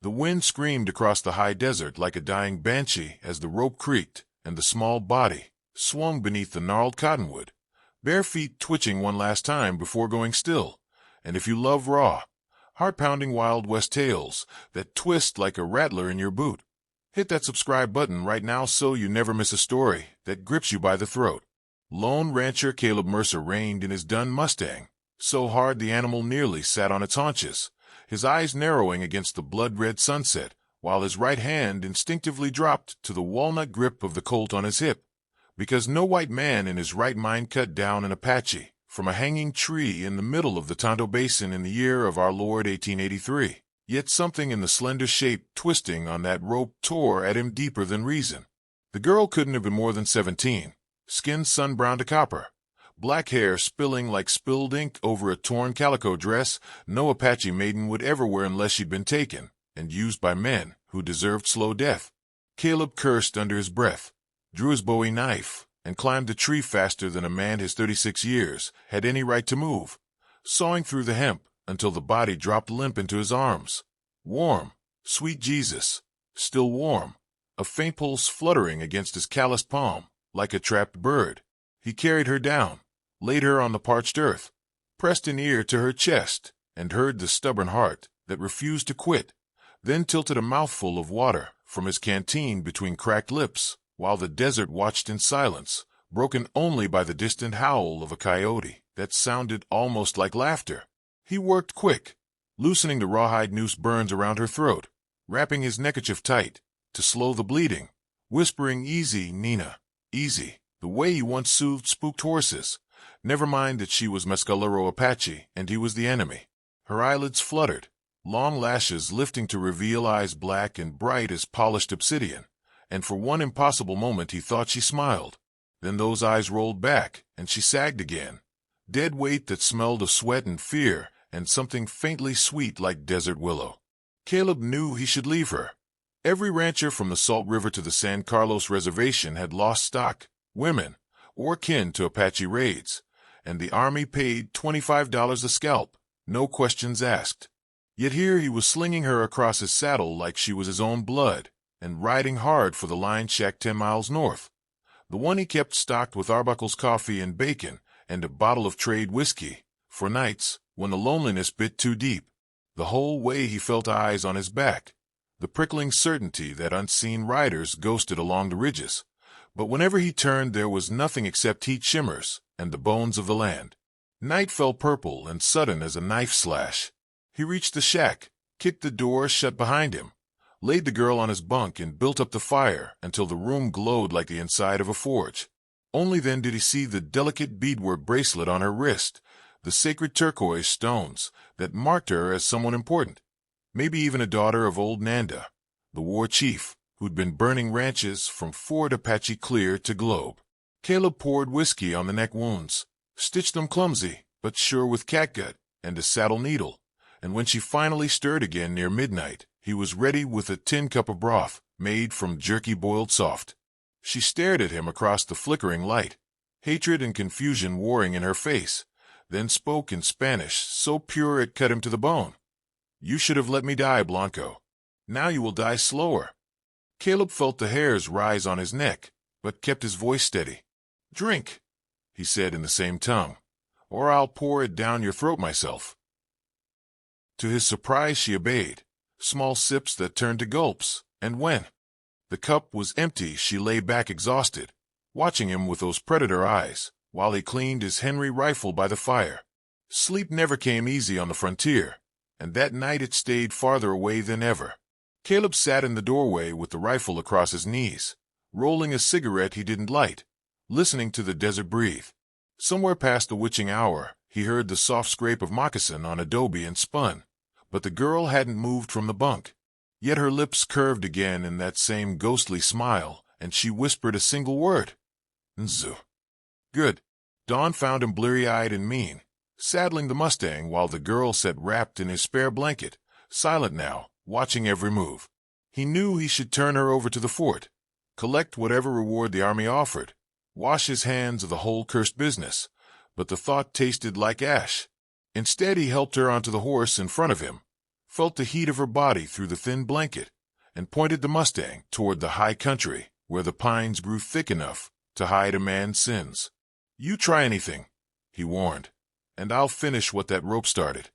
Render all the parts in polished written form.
The wind screamed across the high desert like a dying banshee as the rope creaked and the small body swung beneath the gnarled cottonwood, bare feet twitching one last time before going still. And if you love raw, heart-pounding Wild West tales that twist like a rattler in your boot, hit that subscribe button right now so you never miss a story that grips you by the throat. Lone rancher Caleb Mercer reined in his dun Mustang, so hard the animal nearly sat on its haunches, his eyes narrowing against the blood-red sunset, while his right hand instinctively dropped to the walnut grip of the Colt on his hip, because no white man in his right mind cut down an Apache from a hanging tree in the middle of the Tonto Basin in the year of our Lord 1883. Yet something in the slender shape twisting on that rope tore at him deeper than reason. The girl couldn't have been more than 17, skin sun-browned to copper, black hair spilling like spilled ink over a torn calico dress no Apache maiden would ever wear unless she'd been taken and used by men who deserved slow death. Caleb cursed under his breath, drew his Bowie knife, and climbed the tree faster than a man his 36 years had any right to move, sawing through the hemp until the body dropped limp into his arms. Warm, sweet Jesus, still warm, a faint pulse fluttering against his calloused palm, like a trapped bird. He carried her down, laid her on the parched earth, pressed an ear to her chest, and heard the stubborn heart that refused to quit, then tilted a mouthful of water from his canteen between cracked lips, while the desert watched in silence, broken only by the distant howl of a coyote that sounded almost like laughter. He worked quick, loosening the rawhide noose burns around her throat, wrapping his neckerchief tight to slow the bleeding, whispering, "Easy, Nina, easy," the way he once soothed spooked horses. Never mind that she was Mescalero Apache and he was the enemy. Her eyelids fluttered, long lashes lifting to reveal eyes black and bright as polished obsidian, and for one impossible moment he thought she smiled. Then those eyes rolled back, and she sagged again, dead weight that smelled of sweat and fear and something faintly sweet like desert willow. Caleb knew he should leave her. Every rancher from the Salt River to the San Carlos Reservation had lost stock, women, or kin to Apache raids, and the Army paid $25 a scalp, no questions asked. Yet here he was slinging her across his saddle like she was his own blood, and riding hard for the line shack 10 miles north, the one he kept stocked with Arbuckle's coffee and bacon and a bottle of trade whiskey, for nights when the loneliness bit too deep. The whole way he felt eyes on his back, the prickling certainty that unseen riders ghosted along the ridges, but whenever he turned there was nothing except heat shimmers and the bones of the land. Night fell purple and sudden as a knife slash. He reached the shack, kicked the door shut behind him, laid the girl on his bunk and built up the fire until the room glowed like the inside of a forge. Only then did he see the delicate beadwork bracelet on her wrist, the sacred turquoise stones that marked her as someone important, maybe even a daughter of old Nanda, the war chief who'd been burning ranches from Fort Apache clear to Globe. Caleb poured whiskey on the neck wounds, stitched them clumsy but sure with catgut and a saddle needle, and when she finally stirred again near midnight, he was ready with a tin cup of broth made from jerky boiled soft. She stared at him across the flickering light, hatred and confusion warring in her face, then spoke in Spanish so pure it cut him to the bone. "You should have let me die, Blanco. Now you will die slower." Caleb felt the hairs rise on his neck, but kept his voice steady. "Drink," he said in the same tongue, "or I'll pour it down your throat myself." To his surprise she obeyed, small sips that turned to gulps, and when the cup was empty she lay back exhausted, watching him with those predator eyes, while he cleaned his Henry rifle by the fire. Sleep never came easy on the frontier, and that night it stayed farther away than ever. Caleb sat in the doorway with the rifle across his knees, rolling a cigarette he didn't light, listening to the desert breathe. Somewhere past the witching hour, he heard the soft scrape of moccasin on adobe and spun, but the girl hadn't moved from the bunk. Yet her lips curved again in that same ghostly smile, and she whispered a single word. "Nzu." Good. Dawn found him bleary-eyed and mean, saddling the Mustang while the girl sat wrapped in his spare blanket, silent now, watching every move. He knew he should turn her over to the fort, collect whatever reward the Army offered, wash his hands of the whole cursed business, but the thought tasted like ash. Instead he helped her onto the horse in front of him, felt the heat of her body through the thin blanket, and pointed the Mustang toward the high country where the pines grew thick enough to hide a man's sins. "You try anything," he warned, "and I'll finish what that rope started."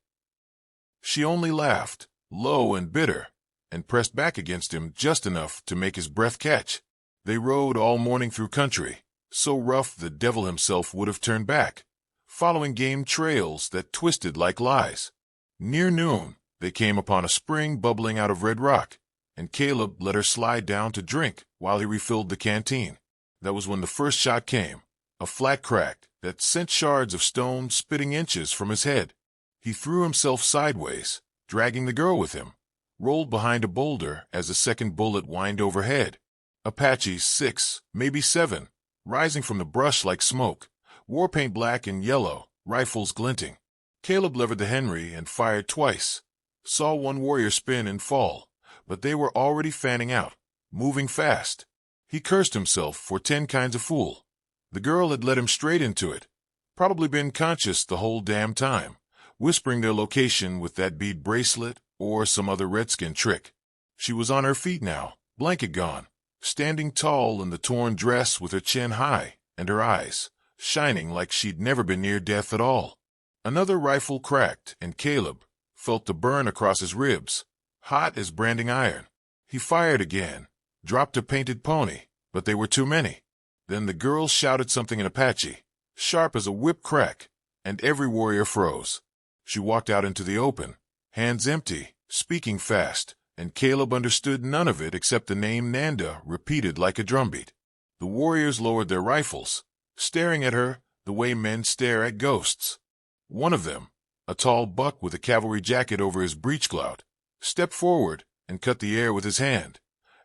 She only laughed, low and bitter, and pressed back against him just enough to make his breath catch. They rode all morning through country, so rough the devil himself would have turned back, following game trails that twisted like lies. Near noon, they came upon a spring bubbling out of red rock, and Caleb let her slide down to drink while he refilled the canteen. That was when the first shot came, a flat crack that sent shards of stone spitting inches from his head. He threw himself sideways, dragging the girl with him, rolled behind a boulder as a second bullet whined overhead. Apaches 6, maybe 7, rising from the brush like smoke, war paint black and yellow, rifles glinting. Caleb levered the Henry and fired twice. Saw one warrior spin and fall, but they were already fanning out, moving fast. He cursed himself for 10 kinds of fool. The girl had led him straight into it, probably been conscious the whole damn time, whispering their location with that bead bracelet or some other redskin trick. She was on her feet now, blanket gone, standing tall in the torn dress with her chin high and her eyes shining like she'd never been near death at all. Another rifle cracked, and Caleb felt the burn across his ribs, hot as branding iron. He fired again, dropped a painted pony, but they were too many. Then the girl shouted something in Apache, sharp as a whip crack, and every warrior froze. She walked out into the open, hands empty, speaking fast, and Caleb understood none of it except the name Nanda repeated like a drumbeat. The warriors lowered their rifles, staring at her the way men stare at ghosts. One of them, a tall buck with a cavalry jacket over his breechclout, stepped forward and cut the air with his hand,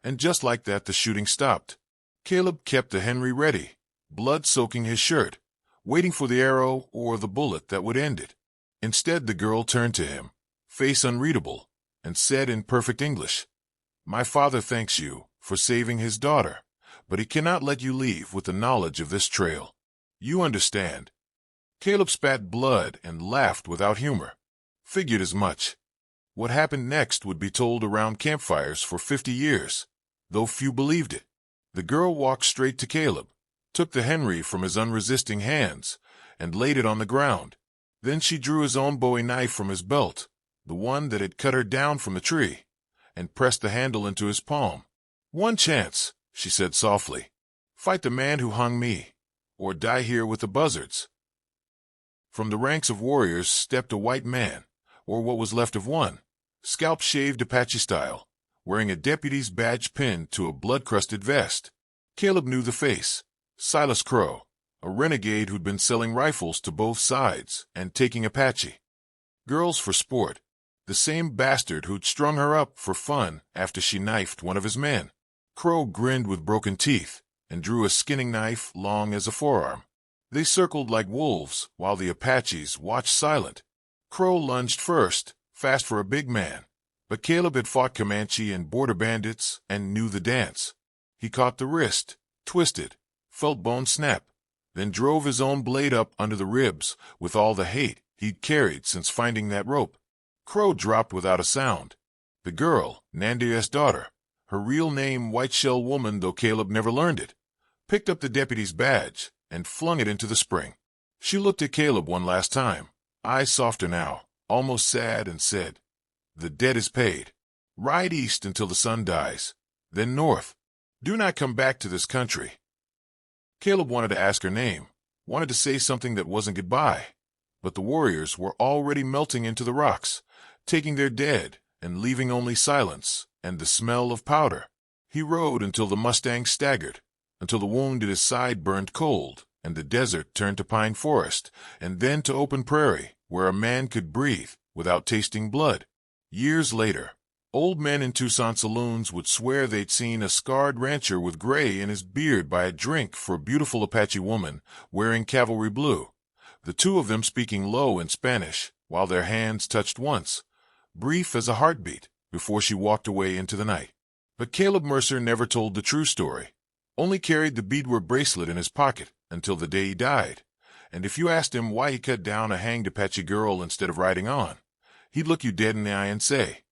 and just like that the shooting stopped. Caleb kept the Henry ready, blood soaking his shirt, waiting for the arrow or the bullet that would end it. Instead, the girl turned to him, face unreadable, and said in perfect English, "My father thanks you for saving his daughter, but he cannot let you leave with the knowledge of this trail. You understand." Caleb spat blood and laughed without humor. Figured as much. What happened next would be told around campfires for 50 years, though few believed it. The girl walked straight to Caleb, took the Henry from his unresisting hands, and laid it on the ground. Then she drew his own Bowie knife from his belt, the one that had cut her down from the tree, and pressed the handle into his palm. "One chance," she said softly. "Fight the man who hung me, or die here with the buzzards." From the ranks of warriors stepped a white man, or what was left of one, scalp-shaved Apache style, wearing a deputy's badge pinned to a blood-crusted vest. Caleb knew the face. Silas Crow, a renegade who'd been selling rifles to both sides and taking Apache girls for sport, the same bastard who'd strung her up for fun after she knifed one of his men. Crow grinned with broken teeth and drew a skinning knife long as a forearm. They circled like wolves while the Apaches watched silent. Crow lunged first, fast for a big man, but Caleb had fought Comanche and border bandits and knew the dance. He caught the wrist, twisted, felt bone snap, then drove his own blade up under the ribs with all the hate he'd carried since finding that rope. Crow dropped without a sound. The girl, Nandia's daughter, her real name White Shell Woman though Caleb never learned it, picked up the deputy's badge and flung it into the spring. She looked at Caleb one last time, eyes softer now, almost sad, and said, "The debt is paid. Ride east until the sun dies, then north. Do not come back to this country." Caleb wanted to ask her name, wanted to say something that wasn't goodbye, but the warriors were already melting into the rocks, taking their dead and leaving only silence and the smell of powder. He rode until the Mustang staggered, until the wound in his side burned cold and the desert turned to pine forest, and then to open prairie where a man could breathe without tasting blood. Years later, old men in Tucson saloons would swear they'd seen a scarred rancher with gray in his beard buy a drink for a beautiful Apache woman wearing cavalry blue, the two of them speaking low in Spanish while their hands touched once, brief as a heartbeat, before she walked away into the night. But Caleb Mercer never told the true story, only carried the beadwork bracelet in his pocket until the day he died, and if you asked him why he cut down a hanged Apache girl instead of riding on, he'd look you dead in the eye and say,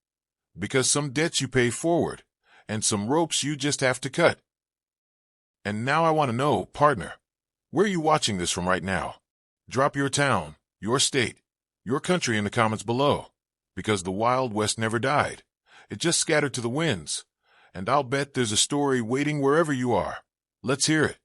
because some debts you pay forward, and some ropes you just have to cut. And now I want to know, partner, where are you watching this from right now? Drop your town, your state, your country in the comments below, because the Wild West never died. It just scattered to the winds, and I'll bet there's a story waiting wherever you are. Let's hear it.